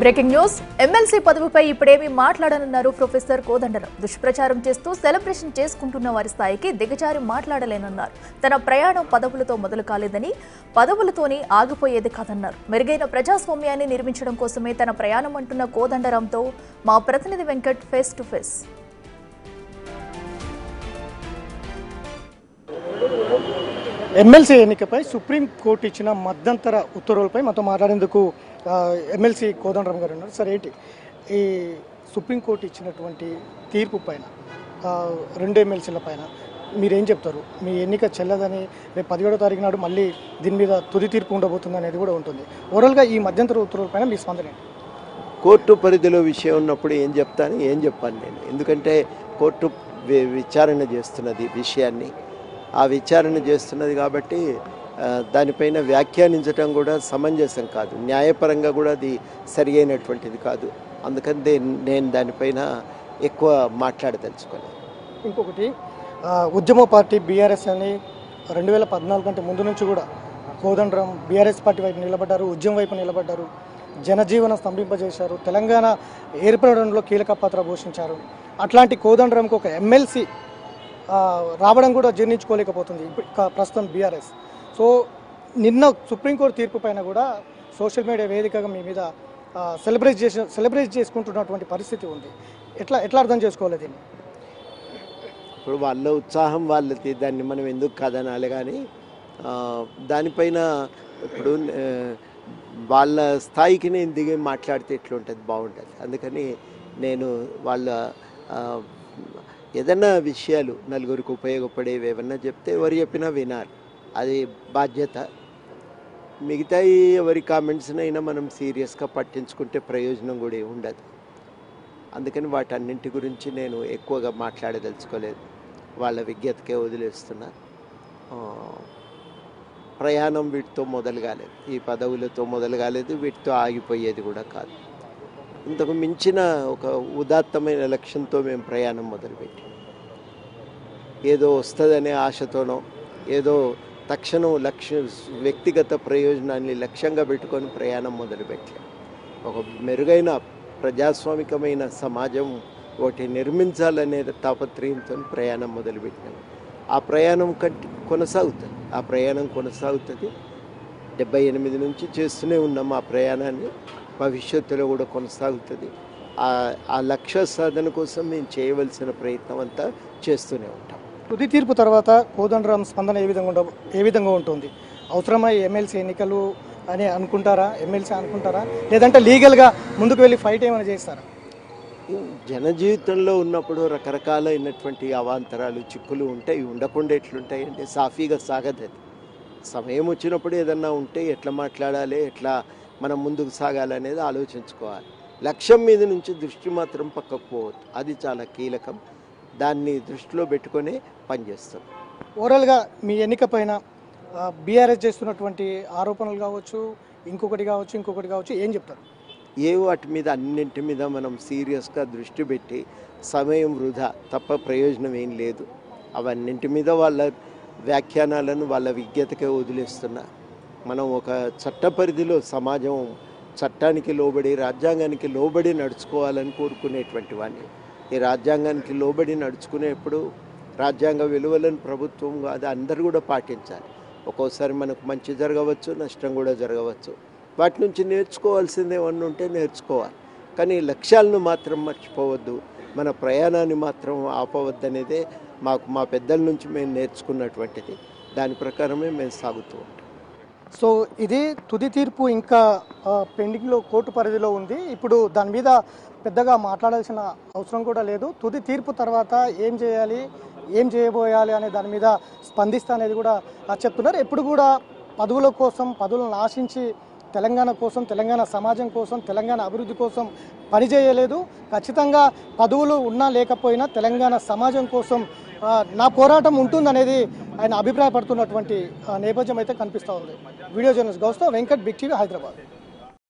Breaking news MLC పదవిపై ఇప్పుడేమీ మాట్లాడనున్నారు ప్రొఫెసర్ కోదండరాం. దుష్ప్రచారం చేస్తూ సెలబ్రేషన్ చేసుకుంటున్న వారి స్థాయికి దిగజారి మాట్లాడలేనన్నారు. తన ప్రయాణం పదవులతో మొదలు కాలేదని, పదవులతోనే ఆగిపోయేది కాదన్నారు. మెరుగైన ప్రజాస్వామ్యాన్ని నిర్మించడం కోసమే తన ప్రయాణం అంటున్న కోదండరాంతో మా ప్రతినిధి Venkat face to face. MLC ఎన్నికపై సుప్రీంకోర్టు ఇచ్చిన మధ్యంతర ఉత్తర్వులపై మనతో మాట్లాడేందుకు ఎమ్మెల్సీ కోదండరాం గారు ఉన్నారు. సార్, ఏంటి ఈ సుప్రీంకోర్టు ఇచ్చినటువంటి తీర్పు పైన రెండు ఎమ్మెల్సీల పైన మీరేం చెప్తారు? మీ ఎన్నిక చెల్లదని రేపు 17వ తారీఖు నాడు మళ్ళీ దీని మీద తుది తీర్పు ఉండబోతుంది అనేది కూడా ఉంటుంది. ఓవరాల్గా ఈ మధ్యంతర ఉత్తర్వుల పైన మీ స్పందన ఏంటి? కోర్టు పరిధిలో విషయం ఉన్నప్పుడు ఏం చెప్పాను నేను, ఎందుకంటే కోర్టు విచారణ చేస్తున్నది విషయాన్ని, ఆ విచారణ చేస్తున్నది కాబట్టి దానిపైన వ్యాఖ్యానించడం కూడా సమంజసం కాదు, న్యాయపరంగా కూడా అది సరియైనటువంటిది కాదు. అందుకని నేను దానిపైన ఎక్కువ మాట్లాడదలుచుకోలేదు. ఇంకొకటి, ఉద్యమ పార్టీ బీఆర్ఎస్ అని 2014 కంటే ముందు నుంచి కూడా కోదండరాం బీఆర్ఎస్ పార్టీ వైపు నిలబడ్డారు, ఉద్యమం వైపు నిలబడ్డారు, జనజీవనం స్తంభింపజేశారు, తెలంగాణ ఏర్పడడంలో కీలక పాత్ర పోషించారు. అట్లాంటి కోదండరాంకి ఒక ఎమ్మెల్సీ రావడం కూడా జీర్ణించుకోలేకపోతుంది ఇప్పుడు ప్రస్తుతం బీఆర్ఎస్. సో నిన్న సుప్రీంకోర్టు తీర్పు పైన కూడా సోషల్ మీడియా వేదికగా మీ మీద సెలబ్రేట్ చేసుకుంటున్నటువంటి పరిస్థితి ఉంది. ఎట్లా అర్థం చేసుకోవాలి దీన్ని? ఇప్పుడు వాళ్ళ ఉత్సాహం వాళ్ళది, దాన్ని మనం ఎందుకు కాదనాలి. కానీ దానిపైన ఇప్పుడు వాళ్ళ స్థాయికి నేను దిగి మాట్లాడితే ఎట్లుంటుంది, బాగుంటుంది. అందుకని నేను వాళ్ళ ఏదన్నా విషయాలు నలుగురికి ఉపయోగపడేవి ఏమన్నా చెప్తే ఎవరు చెప్పినా వినాలి, అది బాధ్యత. మిగతా ఎవరి కామెంట్స్నైనా మనం సీరియస్గా పట్టించుకుంటే ప్రయోజనం కూడా ఉండదు. అందుకని వాటన్నింటి గురించి నేను ఎక్కువగా మాట్లాడదలుచుకోలేదు, వాళ్ళ విజ్ఞతకే వదిలేస్తున్నా. ప్రయాణం వీటితో మొదలు కాలేదు, ఈ పదవులతో మొదలు కాలేదు, వీటితో ఆగిపోయేది కూడా కాదు. ఇంతకు మించిన ఒక ఉదాత్తమైన లక్ష్యంతో మేము ప్రయాణం మొదలుపెట్టాం. ఏదో వస్తుందనే ఆశతోనో, ఏదో తక్షణం వ్యక్తిగత ప్రయోజనాన్ని లక్ష్యంగా పెట్టుకొని ప్రయాణం మొదలుపెట్టాం. ఒక మెరుగైన ప్రజాస్వామికమైన సమాజం ఒకటి నిర్మించాలనే తాపత్రయంతో ప్రయాణం మొదలుపెట్టాం. ఆ ప్రయాణం కొనసాగుతుంది. 78 నుంచి చేస్తూనే ఉన్నాం ఆ ప్రయాణాన్ని, భవిష్యత్తులో కూడా కొనసాగుతుంది. ఆ లక్ష్య సాధన కోసం మేము చేయవలసిన ప్రయత్నం అంతా చేస్తూనే ఉంటాం. తుది తీర్పు తర్వాత కోదండరాం స్పందన ఏ విధంగా ఉంటుంది? అవసరమై ఎమ్మెల్సీ ఎన్నికలు అని అనుకుంటారా, లేదంటే లీగల్గా ముందుకు వెళ్ళి ఫైట్ ఏమైనా చేస్తారా? జనజీవితంలో ఉన్నప్పుడు రకరకాలైనటువంటి అవాంతరాలు, చిక్కులు ఉంటాయి, ఉండకుండా ఎట్లుంటాయి అంటే సాఫీగా సాగదు. సమయం వచ్చినప్పుడు ఏదన్నా ఉంటే ఎట్లా మాట్లాడాలి, ఎట్లా మనం ముందుకు సాగాలనేది ఆలోచించుకోవాలి. లక్ష్యం మీద నుంచి దృష్టి మాత్రం పక్కకు పోవద్దు, అది చాలా కీలకం. దాన్ని దృష్టిలో పెట్టుకొని పనిచేస్తాం. ఓవరాల్గా మీ ఎన్నిక పైన బీఆర్ఎస్ చేస్తున్నటువంటి ఆరోపణలు కావచ్చు, ఇంకొకటి కావచ్చు, ఏం చెప్తారు? వాటి మీద అన్నింటి మీద మనం సీరియస్గా దృష్టి పెట్టి, సమయం వృధా తప్ప ప్రయోజనం ఏం లేదు. అవన్నింటి మీద వాళ్ళ వ్యాఖ్యానాలను వాళ్ళ విజ్ఞతకే వదిలేస్తున్నా. మనం ఒక చట్ట పరిధిలో సమాజం చట్టానికి లోబడి, రాజ్యాంగానికి లోబడి నడుచుకోవాలని కోరుకునేటువంటి వాడిని. ఈ రాజ్యాంగానికి లోబడి నడుచుకునేప్పుడు రాజ్యాంగ విలువలను ప్రభుత్వం అది అందరూ కూడా పాటించాలి. ఒక్కోసారి మనకు మంచి జరగవచ్చు, నష్టం కూడా జరగవచ్చు. వాటి నుంచి నేర్చుకోవాల్సింది ఏమన్నా ఉంటే నేర్చుకోవాలి, కానీ లక్ష్యాలను మాత్రం మర్చిపోవద్దు, మన ప్రయాణాన్ని మాత్రం ఆపవద్దు అనేదే మా పెద్దల నుంచి మేము నేర్చుకున్నటువంటిది. దాని ప్రకారమే మేము సాగుతూ ఉంటాం. సో ఇది తుది తీర్పు ఇంకా పెండింగ్లో కోర్టు పరిధిలో ఉంది. ఇప్పుడు దాని మీద పెద్దగా మాట్లాడాల్సిన అవసరం కూడా లేదు. తుది తీర్పు తర్వాత ఏం చేయాలి, ఏం చేయబోయాలి అనే దాని మీద స్పందిస్తా అనేది కూడా చెప్తున్నారు. ఎప్పుడు కూడా పదవుల కోసం, పదవులను ఆశించి తెలంగాణ కోసం, తెలంగాణ సమాజం కోసం, తెలంగాణ అభివృద్ధి కోసం పనిచేయలేదు. ఖచ్చితంగా పదవులు ఉన్నా లేకపోయినా తెలంగాణ సమాజం కోసం నా పోరాటం ఉంటుందనేది ఆయన అభిప్రాయపడుతున్నటువంటి నేపథ్యం అయితే కనిపిస్తూ ఉంది. వీడియో జర్నలిస్ట్ గౌస్తో వెంకట్, బిగ్ టీవీ, హైదరాబాద్.